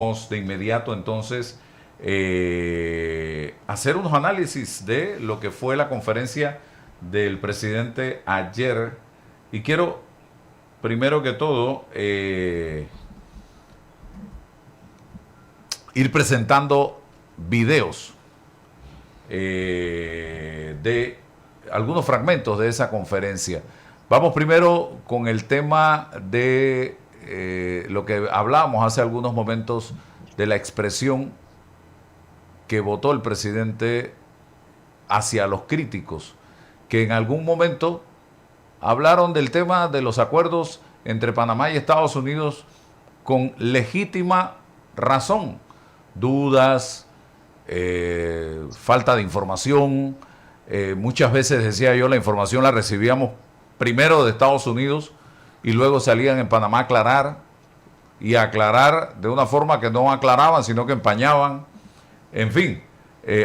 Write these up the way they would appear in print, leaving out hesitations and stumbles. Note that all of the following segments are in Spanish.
de inmediato entonces hacer unos análisis de lo que fue la conferencia del presidente ayer. Y quiero, primero que todo, ir presentando videos de algunos fragmentos de esa conferencia. Vamos primero con el tema de lo que hablábamos hace algunos momentos de la expresión que votó el presidente hacia los críticos, que en algún momento hablaron del tema de los acuerdos entre Panamá y Estados Unidos con legítima razón. Dudas, falta de información. Muchas veces, decía yo, la información la recibíamos primero de Estados Unidos y luego salían en Panamá a aclarar, y a aclarar de una forma que no aclaraban, sino que empañaban. En fin,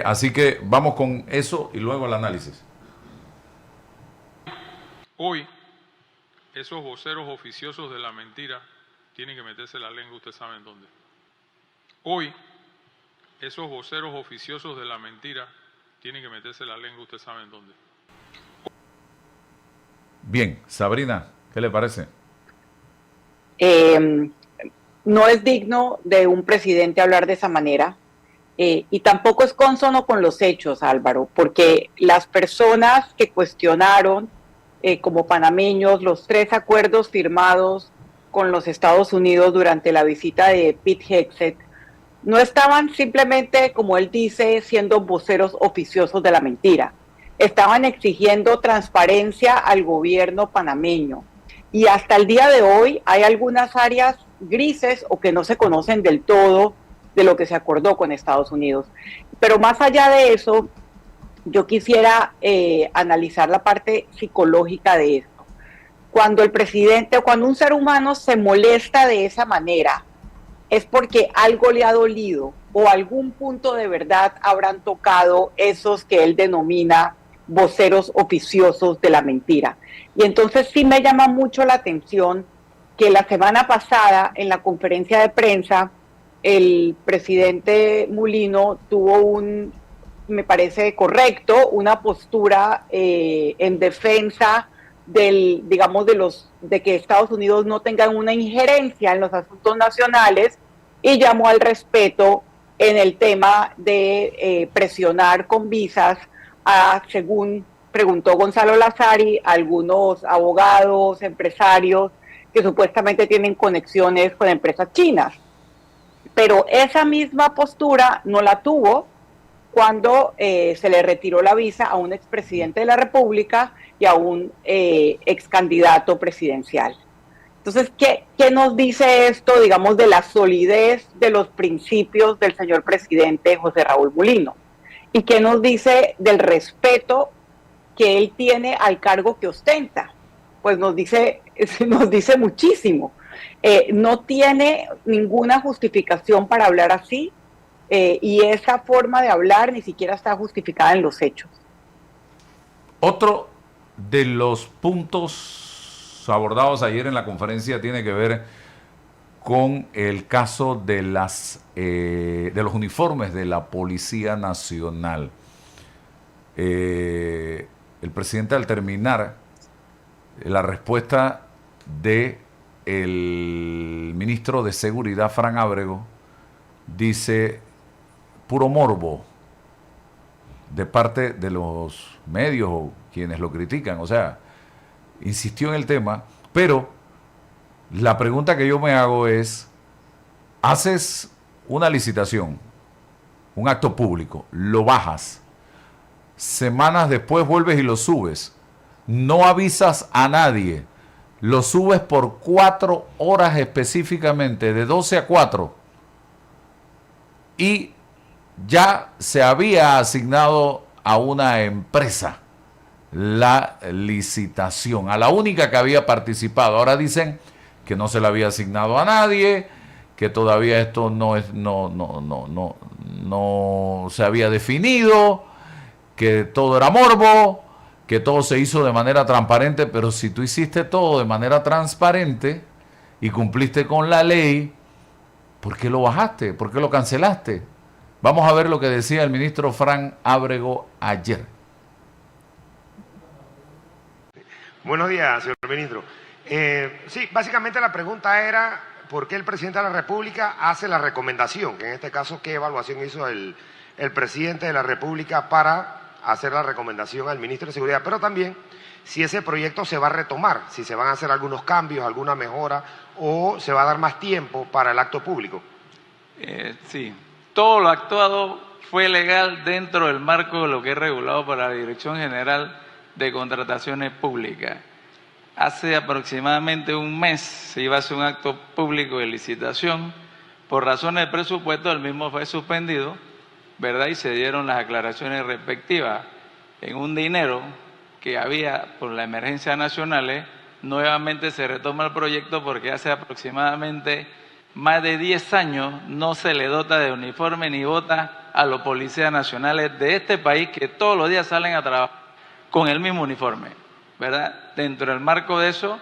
así que vamos con eso y luego el análisis. Hoy, esos voceros oficiosos de la mentira tienen que meterse la lengua, ustedes saben dónde. Hoy, esos voceros oficiosos de la mentira tienen que meterse la lengua, ustedes saben dónde. Bien, Sabrina, ¿qué le parece? No es digno de un presidente hablar de esa manera, y tampoco es cónsono con los hechos, Álvaro, porque las personas que cuestionaron como panameños los 3 acuerdos firmados con los Estados Unidos durante la visita de Pete Hegseth no estaban simplemente, como él dice, siendo voceros oficiosos de la mentira. Estaban exigiendo transparencia al gobierno panameño. Y hasta el día de hoy hay algunas áreas grises o que no se conocen del todo de lo que se acordó con Estados Unidos. Pero más allá de eso, yo quisiera analizar la parte psicológica de esto. Cuando el presidente o cuando un ser humano se molesta de esa manera, es porque algo le ha dolido o algún punto de verdad habrán tocado esos que él denomina voceros oficiosos de la mentira. Y entonces sí me llama mucho la atención que la semana pasada en la conferencia de prensa el presidente Mulino tuvo me parece correcto, una postura en defensa digamos, de que Estados Unidos no tenga una injerencia en los asuntos nacionales, y llamó al respeto en el tema de presionar con visas según preguntó Gonzalo Lazari, algunos abogados, empresarios que supuestamente tienen conexiones con empresas chinas. Pero esa misma postura no la tuvo cuando se le retiró la visa a un expresidente de la República y a un ex candidato presidencial. Entonces, ¿qué nos dice esto, digamos, de la solidez de los principios del señor presidente José Raúl Mulino? ¿Y qué nos dice del respeto que él tiene al cargo que ostenta? Pues nos dice muchísimo. No tiene ninguna justificación para hablar así, y esa forma de hablar ni siquiera está justificada en los hechos. Otro de los puntos abordados ayer en la conferencia tiene que ver con el caso de los uniformes de la Policía Nacional. El presidente, al terminar la respuesta de el ministro de Seguridad, Fran Ábrego, dice: puro morbo de parte de los medios o quienes lo critican. O sea, insistió en el tema, pero la pregunta que yo me hago es: haces una licitación, un acto público, lo bajas, semanas después vuelves y lo subes, no avisas a nadie, lo subes por 4 horas específicamente, de 12 a 4, y ya se había asignado a una empresa la licitación, a la única que había participado. Ahora dicen que no se le había asignado a nadie, que todavía esto no se había definido, que todo era morbo, que todo se hizo de manera transparente. Pero si tú hiciste todo de manera transparente y cumpliste con la ley, ¿Por qué lo bajaste? ¿Por qué lo cancelaste? Vamos a ver lo que decía el ministro Fran Ábrego ayer. Buenos días, señor ministro. Sí, básicamente la pregunta era por qué el presidente de la República hace la recomendación, que en este caso, ¿qué evaluación hizo el presidente de la República para hacer la recomendación al ministro de Seguridad? Pero también si ese proyecto se va a retomar, si se van a hacer algunos cambios, alguna mejora, o se va a dar más tiempo para el acto público. Sí, todo lo actuado fue legal dentro del marco de lo que es regulado por la Dirección General de Contrataciones Públicas. Hace aproximadamente un mes se iba a hacer un acto público de licitación. Por razones de presupuesto, el mismo fue suspendido, ¿verdad? Y se dieron las aclaraciones respectivas. En un dinero que había por la emergencia nacional, nuevamente se retoma el proyecto porque hace aproximadamente más de 10 años no se le dota de uniforme ni bota a los policías nacionales de este país que todos los días salen a trabajar con el mismo uniforme, ¿verdad? Dentro del marco de eso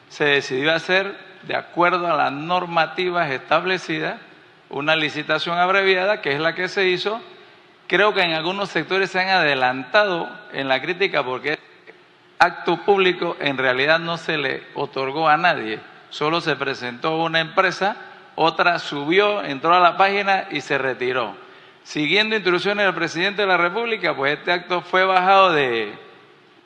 se decidió hacer, de acuerdo a las normativas establecidas, una licitación abreviada, que es la que se hizo. Creo que en algunos sectores se han adelantado en la crítica porque acto público en realidad no se le otorgó a nadie, solo se presentó una empresa, otra subió, entró a la página y se retiró. Siguiendo instrucciones del presidente de la República, pues este acto fue bajado de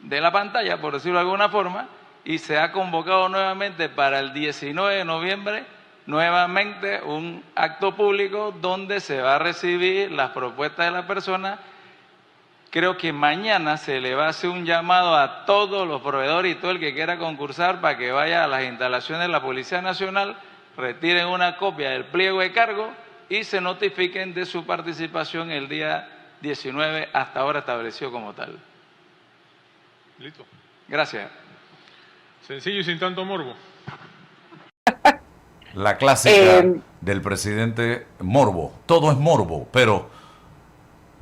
la pantalla, por decirlo de alguna forma, y se ha convocado nuevamente para el 19 de noviembre, nuevamente un acto público donde se va a recibir las propuestas de la persona. Creo que mañana se le va a hacer un llamado a todos los proveedores y todo el que quiera concursar para que vaya a las instalaciones de la Policía Nacional, retiren una copia del pliego de cargo y se notifiquen de su participación el día 19, hasta ahora establecido como tal. Listo. Gracias. Sencillo y sin tanto morbo. La clásica del presidente morbo. Todo es morbo, pero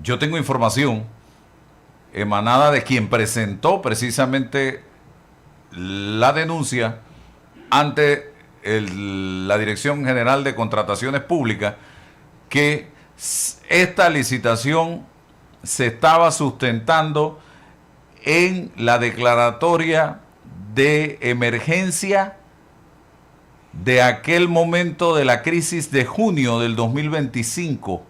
yo tengo información emanada de quien presentó precisamente la denuncia ante la Dirección General de Contrataciones Públicas, que esta licitación se estaba sustentando en la declaratoria de emergencia de aquel momento de la crisis de junio del 2025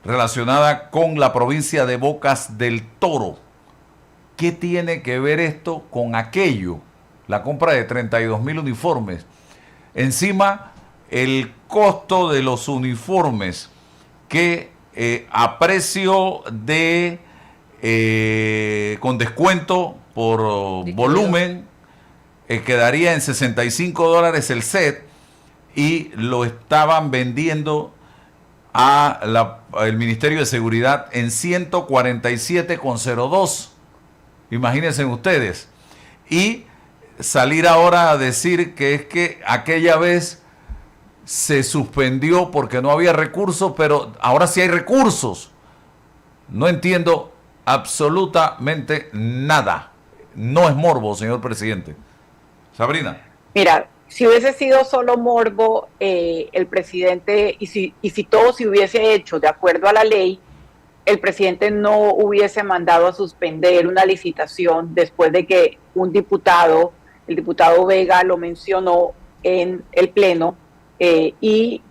relacionada con la provincia de Bocas del Toro. ¿Qué tiene que ver esto con aquello? La compra de 32,000 uniformes. Encima, el costo de los uniformes que a precio de con descuento por volumen quedaría en $65 el set, y lo estaban vendiendo el Ministerio de Seguridad en 147,02. Imagínense ustedes. Y salir ahora a decir que es que aquella vez se suspendió porque no había recursos, pero ahora sí hay recursos. No entiendo absolutamente nada. No es morbo, señor presidente. Sabrina. Mira, si hubiese sido solo morbo, el presidente, y si todo se hubiese hecho de acuerdo a la ley, el presidente no hubiese mandado a suspender una licitación después de que un diputado, el diputado Vega, lo mencionó en el Pleno, y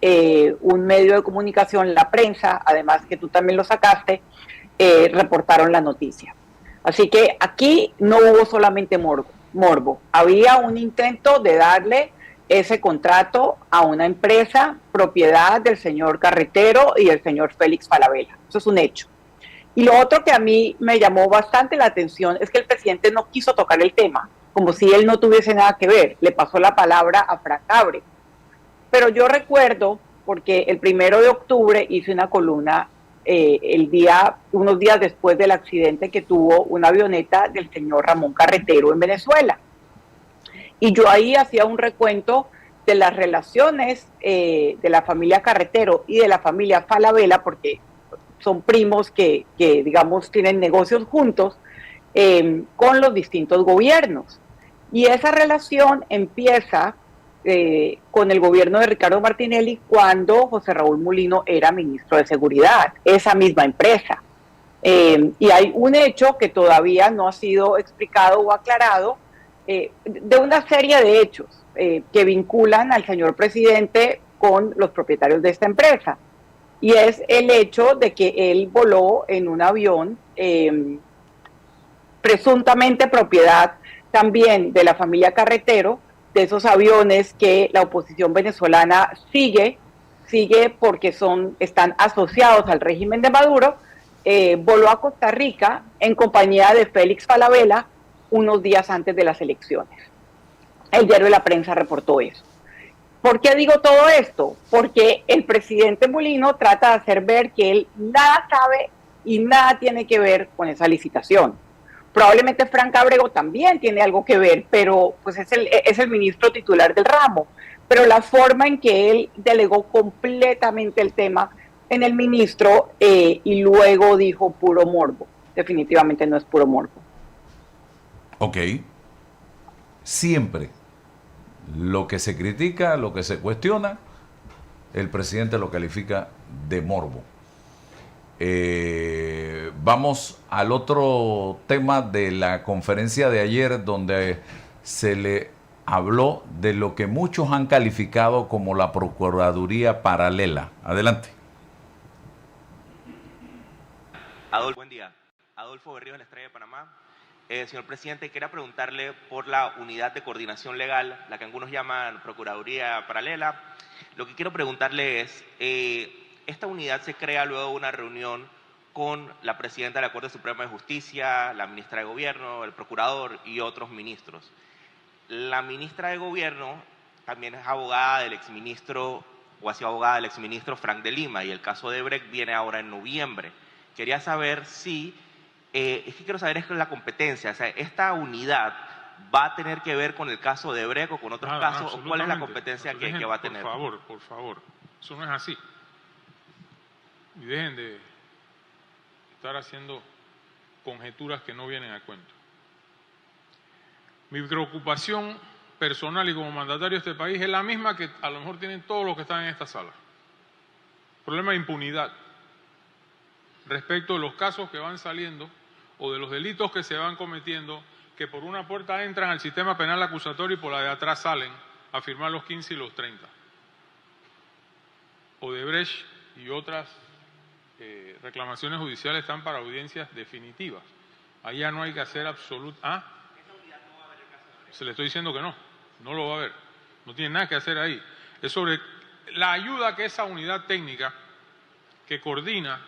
un medio de comunicación, la prensa, además que tú también lo sacaste, reportaron la noticia. Así que aquí no hubo solamente morbo. Había un intento de darle ese contrato a una empresa propiedad del señor Carretero y del señor Félix Falabella. Eso es un hecho. Y lo otro que a mí me llamó bastante la atención es que el presidente no quiso tocar el tema, como si él no tuviese nada que ver. Le pasó la palabra a Fran Ábrego. Pero yo recuerdo, porque el 1 de octubre hice una columna unos días después del accidente que tuvo una avioneta del señor Ramón Carretero en Venezuela. Y yo ahí hacía un recuento de las relaciones de la familia Carretero y de la familia Falabella, porque son primos que digamos, tienen negocios juntos con los distintos gobiernos. Y esa relación empieza con el gobierno de Ricardo Martinelli cuando José Raúl Mulino era ministro de Seguridad, esa misma empresa. Y hay un hecho que todavía no ha sido explicado o aclarado, de una serie de hechos que vinculan al señor presidente con los propietarios de esta empresa. Y es el hecho de que él voló en un avión presuntamente propiedad también de la familia Carretero, de esos aviones que la oposición venezolana sigue porque están asociados al régimen de Maduro. Voló a Costa Rica en compañía de Félix Falabella unos días antes de las elecciones. El diario La Prensa reportó eso. ¿Por qué digo todo esto? Porque el presidente Mulino trata de hacer ver que él nada sabe y nada tiene que ver con esa licitación. Probablemente Frank Ábrego también tiene algo que ver, pero pues es el ministro titular del ramo. Pero la forma en que él delegó completamente el tema en el ministro y luego dijo puro morbo. Definitivamente no es puro morbo. Ok. Siempre lo que se critica, lo que se cuestiona, el presidente lo califica de morbo. Vamos al otro tema de la conferencia de ayer, donde se le habló de lo que muchos han calificado como la Procuraduría Paralela. Adelante. Adolfo, buen día. Adolfo Berríos, de la Estrella de Panamá. Señor presidente, quería preguntarle por la unidad de coordinación legal, la que algunos llaman Procuraduría Paralela. Lo que quiero preguntarle es, esta unidad se crea luego de una reunión con la presidenta de la Corte Suprema de Justicia, la ministra de Gobierno, el procurador y otros ministros. La ministra de Gobierno también es abogada del exministro, o ha sido abogada del exministro Frank de Lima, y el caso de Brecht viene ahora en noviembre. Quería saber si... es que quiero saber es la competencia, o sea, esta unidad va a tener que ver con el caso de Brecht o con otros casos, o cuál es la competencia que va a tener. Por favor, eso no es así. Y dejen de estar haciendo conjeturas que no vienen a cuento. Mi preocupación personal y como mandatario de este país es la misma que a lo mejor tienen todos los que están en esta sala. Problema de impunidad respecto de los casos que van saliendo o de los delitos que se van cometiendo, que por una puerta entran al sistema penal acusatorio y por la de atrás salen a firmar los 15 y los 30. Odebrecht y otras reclamaciones judiciales están para audiencias definitivas. Allá no hay que hacer absoluto... ¿Ah? Se le estoy diciendo que no lo va a haber. No tiene nada que hacer ahí. Es sobre la ayuda que esa unidad técnica que coordina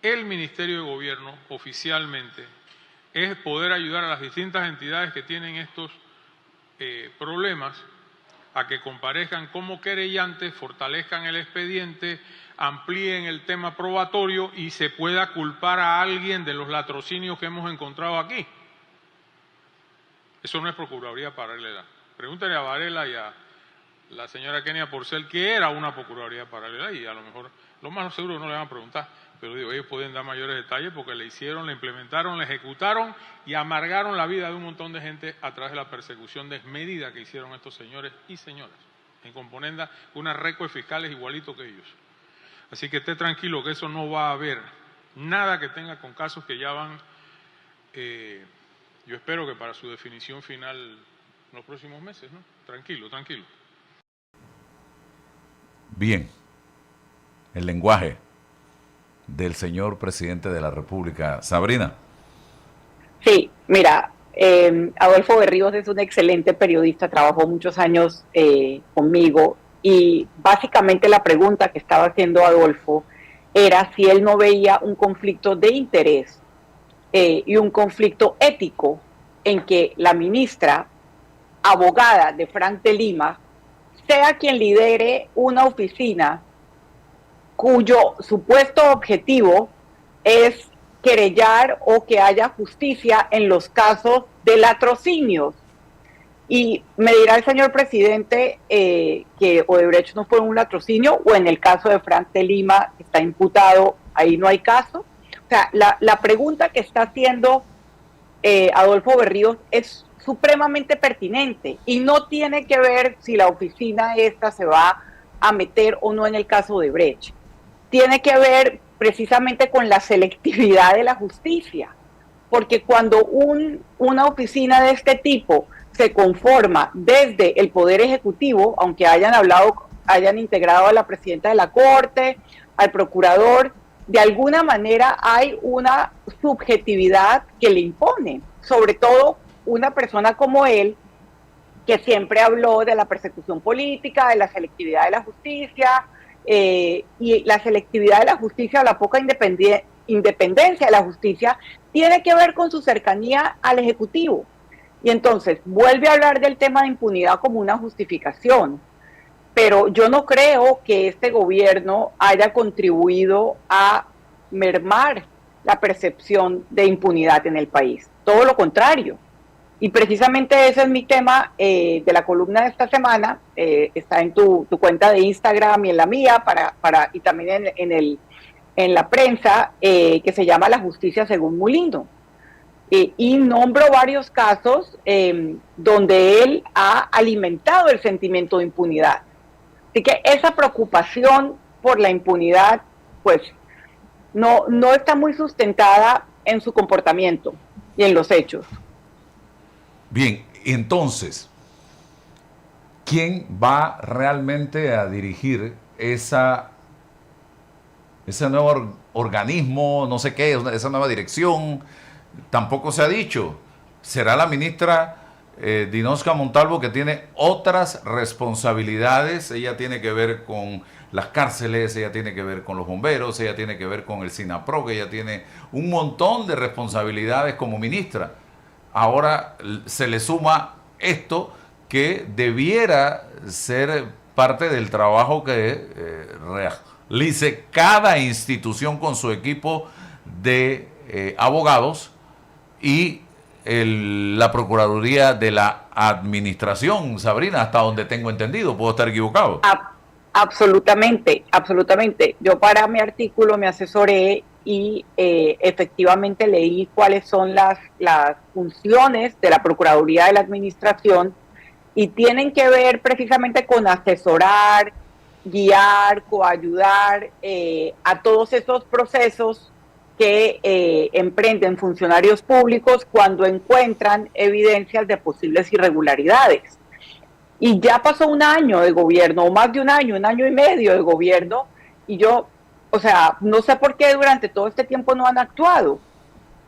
el Ministerio de Gobierno oficialmente es poder ayudar a las distintas entidades que tienen estos problemas a que comparezcan como querellantes, fortalezcan el expediente, amplíen el tema probatorio y se pueda culpar a alguien de los latrocinios que hemos encontrado aquí. Eso no es Procuraduría Paralela. Pregúntale a Varela y a la señora Kenia Porcel qué era una Procuraduría Paralela y a lo mejor, lo más seguro no le van a preguntar, pero digo, ellos pueden dar mayores detalles porque le hicieron, le implementaron, le ejecutaron y amargaron la vida de un montón de gente a través de la persecución desmedida que hicieron estos señores y señoras en componenda, una récord de fiscales igualito que ellos. Así que esté tranquilo que eso no va a haber nada que tenga con casos que ya van, yo espero que para su definición final en los próximos meses, ¿no? Tranquilo. Bien, el lenguaje del señor presidente de la República. Sabrina. Sí, mira, Adolfo Berríos es un excelente periodista, trabajó muchos años conmigo y básicamente la pregunta que estaba haciendo Adolfo era si él no veía un conflicto de interés y un conflicto ético en que la ministra, abogada de Frank de Lima, sea quien lidere una oficina cuyo supuesto objetivo es querellar o que haya justicia en los casos de latrocinios. Y me dirá el señor presidente que Odebrecht no fue un latrocinio, o en el caso de Frank de Lima, que está imputado, ahí no hay caso. O sea, la pregunta que está haciendo Adolfo Berríos es supremamente pertinente y no tiene que ver si la oficina esta se va a meter o no en el caso de Brecht. Tiene que ver precisamente con la selectividad de la justicia, porque cuando una oficina de este tipo se conforma desde el Poder Ejecutivo, aunque hayan integrado a la presidenta de la Corte, al procurador, de alguna manera hay una subjetividad que le impone, sobre todo una persona como él, que siempre habló de la persecución política, de la selectividad de la justicia, y la selectividad de la justicia o la poca independencia de la justicia tiene que ver con su cercanía al Ejecutivo. Y entonces vuelve a hablar del tema de impunidad como una justificación, pero yo no creo que este gobierno haya contribuido a mermar la percepción de impunidad en el país, todo lo contrario. Y precisamente ese es mi tema de la columna de esta semana, está en tu cuenta de Instagram y en la mía, y también en la prensa, que se llama La Justicia según Mulino. Y nombro varios casos donde él ha alimentado el sentimiento de impunidad. Así que esa preocupación por la impunidad, pues, no está muy sustentada en su comportamiento y en los hechos. Bien, entonces, ¿quién va realmente a dirigir ese nuevo organismo, no sé qué, esa nueva dirección? Tampoco se ha dicho. ¿Será la ministra Dinosca Montalvo, que tiene otras responsabilidades? Ella tiene que ver con las cárceles, ella tiene que ver con los bomberos, ella tiene que ver con el SINAPROC, ella tiene un montón de responsabilidades como ministra. Ahora se le suma esto que debiera ser parte del trabajo que realice cada institución con su equipo de abogados y la Procuraduría de la Administración, Sabrina, hasta donde tengo entendido. ¿Puedo estar equivocado? Absolutamente, absolutamente. Yo para mi artículo me asesoré y efectivamente leí cuáles son las funciones de la Procuraduría de la Administración y tienen que ver precisamente con asesorar, guiar, coayudar a todos esos procesos que emprenden funcionarios públicos cuando encuentran evidencias de posibles irregularidades. Y ya pasó un año de gobierno, o más de un año y medio de gobierno, y yo, o sea, no sé por qué durante todo este tiempo no han actuado.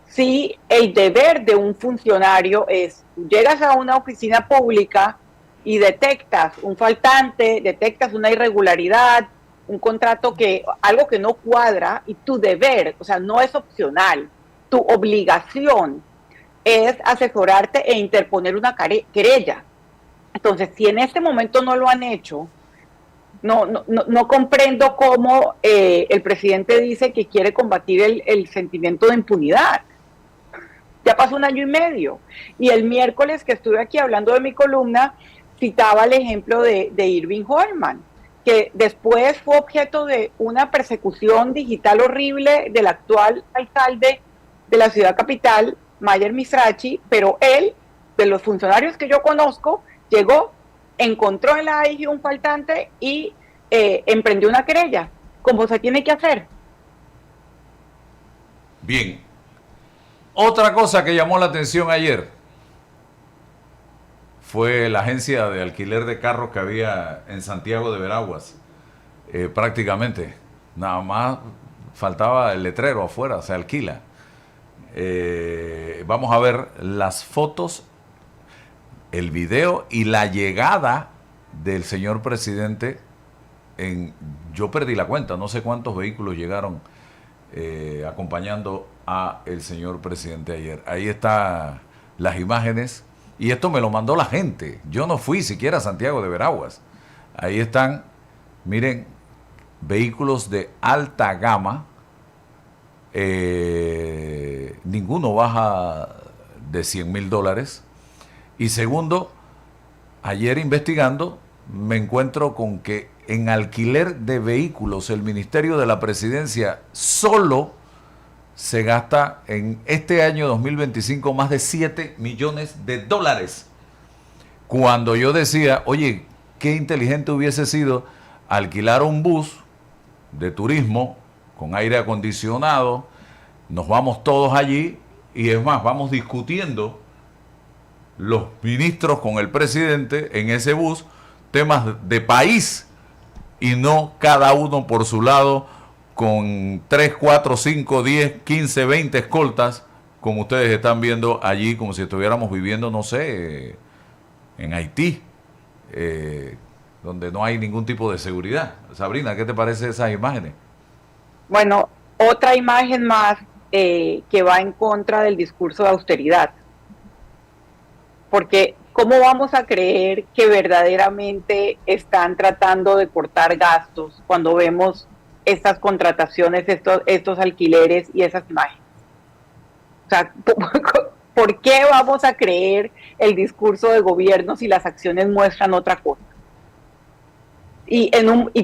Si el deber de un funcionario es, llegas a una oficina pública y detectas un faltante, detectas una irregularidad, un contrato algo que no cuadra, y tu deber, o sea, no es opcional, tu obligación es asesorarte e interponer una querella. Entonces, si en este momento no lo han hecho, no comprendo cómo el presidente dice que quiere combatir el sentimiento de impunidad. Ya pasó un año y medio. Y el miércoles que estuve aquí hablando de mi columna, citaba el ejemplo de Irving Hoffman, que después fue objeto de una persecución digital horrible del actual alcalde de la ciudad capital, Mayer Mizrachi, pero él, de los funcionarios que yo conozco, llegó, encontró en la AIG un faltante y emprendió una querella, como se tiene que hacer. Bien. Otra cosa que llamó la atención ayer fue la agencia de alquiler de carros que había en Santiago de Veraguas. Prácticamente, nada más faltaba el letrero afuera, se alquila. Vamos a ver las fotos, el video y la llegada del señor presidente yo perdí la cuenta, no sé cuántos vehículos llegaron acompañando a el señor presidente ayer. Ahí están las imágenes y esto me lo mandó la gente. Yo no fui siquiera a Santiago de Veraguas. Ahí están, miren, vehículos de alta gama. Ninguno baja de $100,000. Y segundo, ayer investigando me encuentro con que en alquiler de vehículos el Ministerio de la Presidencia solo se gasta en este año 2025 más de 7 millones de dólares. Cuando yo decía, oye, qué inteligente hubiese sido alquilar un bus de turismo con aire acondicionado, nos vamos todos allí y es más, vamos discutiendo los ministros con el presidente en ese bus temas de país y no cada uno por su lado con 3, 4, 5, 10, 15, 20 escoltas, como ustedes están viendo allí, como si estuviéramos viviendo, no sé, en Haití, donde no hay ningún tipo de seguridad. Sabrina, ¿qué te parece esas imágenes? Bueno, otra imagen más que va en contra del discurso de austeridad. Porque ¿cómo vamos a creer que verdaderamente están tratando de cortar gastos cuando vemos estas contrataciones, estos alquileres y esas imágenes? O sea, ¿por qué vamos a creer el discurso de gobierno si las acciones muestran otra cosa? Y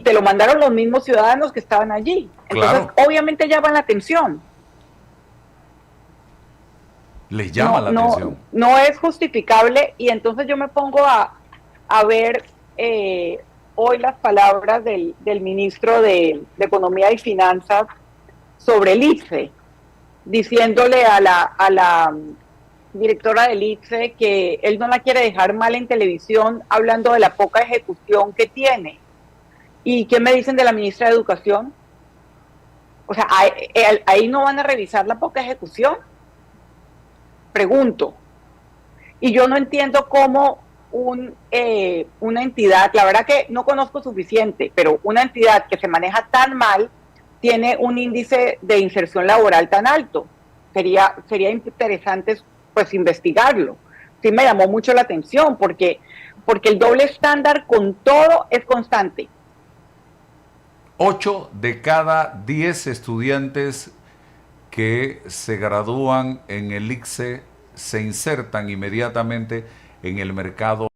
te lo mandaron los mismos ciudadanos que estaban allí. Entonces, claro, obviamente llaman la atención. les llama la atención. No es justificable, y entonces yo me pongo a ver hoy las palabras del ministro de Economía y Finanzas sobre el ICFE, diciéndole a la directora del ICFE que él no la quiere dejar mal en televisión, hablando de la poca ejecución que tiene. ¿Y qué me dicen de la ministra de Educación? O sea, ahí no van a revisar la poca ejecución. Pregunto. Y yo no entiendo cómo una entidad, la verdad que no conozco suficiente, pero una entidad que se maneja tan mal tiene un índice de inserción laboral tan alto. Sería interesante pues investigarlo. Sí me llamó mucho la atención porque el doble estándar con todo es constante. 8 de cada 10 estudiantes que se gradúan en el ICSE se insertan inmediatamente en el mercado.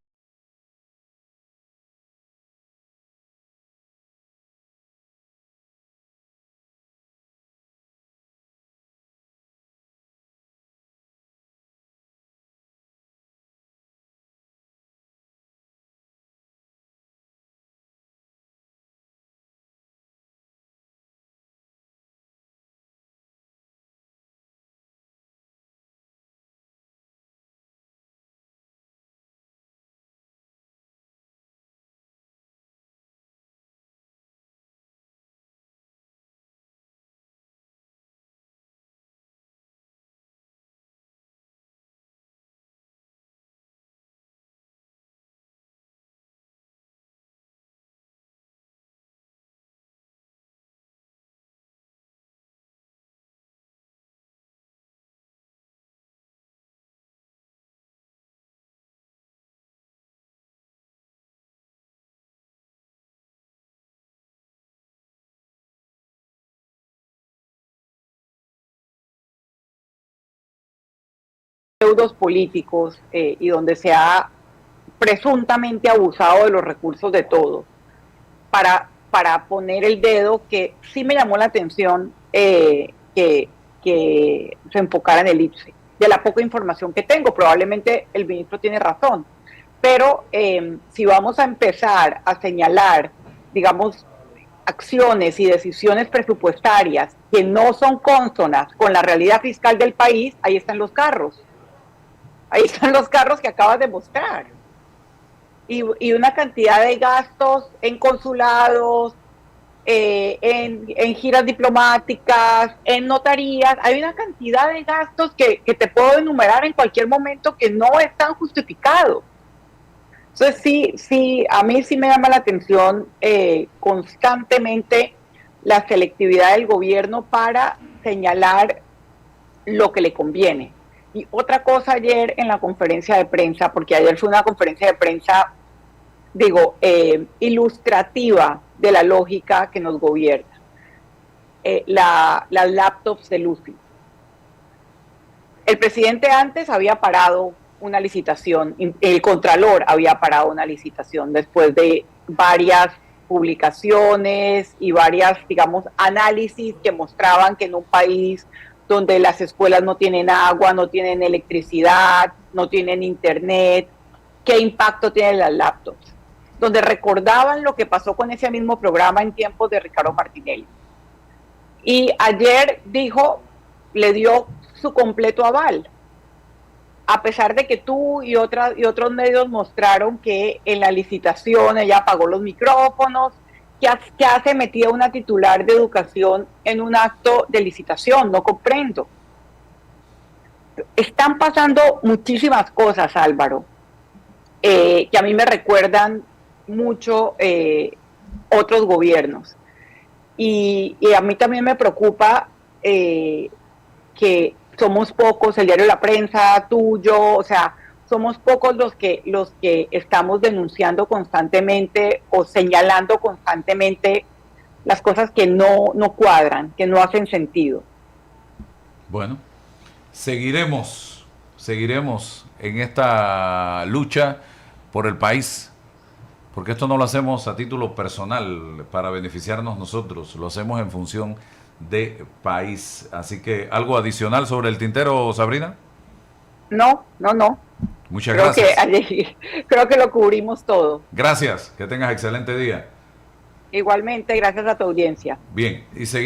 Deudos políticos y donde se ha presuntamente abusado de los recursos de todos para poner el dedo, que sí me llamó la atención que se enfocara en el IPSE, de la poca información que tengo. Probablemente el ministro tiene razón, pero si vamos a empezar a señalar, digamos, acciones y decisiones presupuestarias que no son cónsonas con la realidad fiscal del país, ahí están los carros. Ahí están los carros que acabas de mostrar. Y una cantidad de gastos en consulados, en giras diplomáticas, en notarías. Hay una cantidad de gastos que te puedo enumerar en cualquier momento que no están justificados. Entonces sí, a mí sí me llama la atención constantemente la selectividad del gobierno para señalar lo que le conviene. Y otra cosa ayer en la conferencia de prensa, porque ayer fue una conferencia de prensa, ilustrativa de la lógica que nos gobierna. Las laptops de Lucy. El presidente antes había parado una licitación, el Contralor había parado una licitación después de varias publicaciones y varias, digamos, análisis que mostraban que en un país donde las escuelas no tienen agua, no tienen electricidad, no tienen internet, qué impacto tienen las laptops, donde recordaban lo que pasó con ese mismo programa en tiempos de Ricardo Martinelli. Y ayer dijo, le dio su completo aval, a pesar de que tú y otros medios mostraron que en la licitación ella apagó los micrófonos, que hace metida una titular de educación en un acto de licitación. No comprendo. Están pasando muchísimas cosas, Álvaro, que a mí me recuerdan mucho otros gobiernos. Y a mí también me preocupa que somos pocos, el diario La Prensa, tú, yo, o sea, somos pocos los que estamos denunciando constantemente o señalando constantemente las cosas que no cuadran, que no hacen sentido. Bueno, seguiremos en esta lucha por el país, porque esto no lo hacemos a título personal para beneficiarnos nosotros, lo hacemos en función de país. Así que, ¿algo adicional sobre el tintero, Sabrina? No. Muchas gracias. Creo que lo cubrimos todo. Gracias, que tengas excelente día. Igualmente, gracias a tu audiencia. Bien, y seguimos.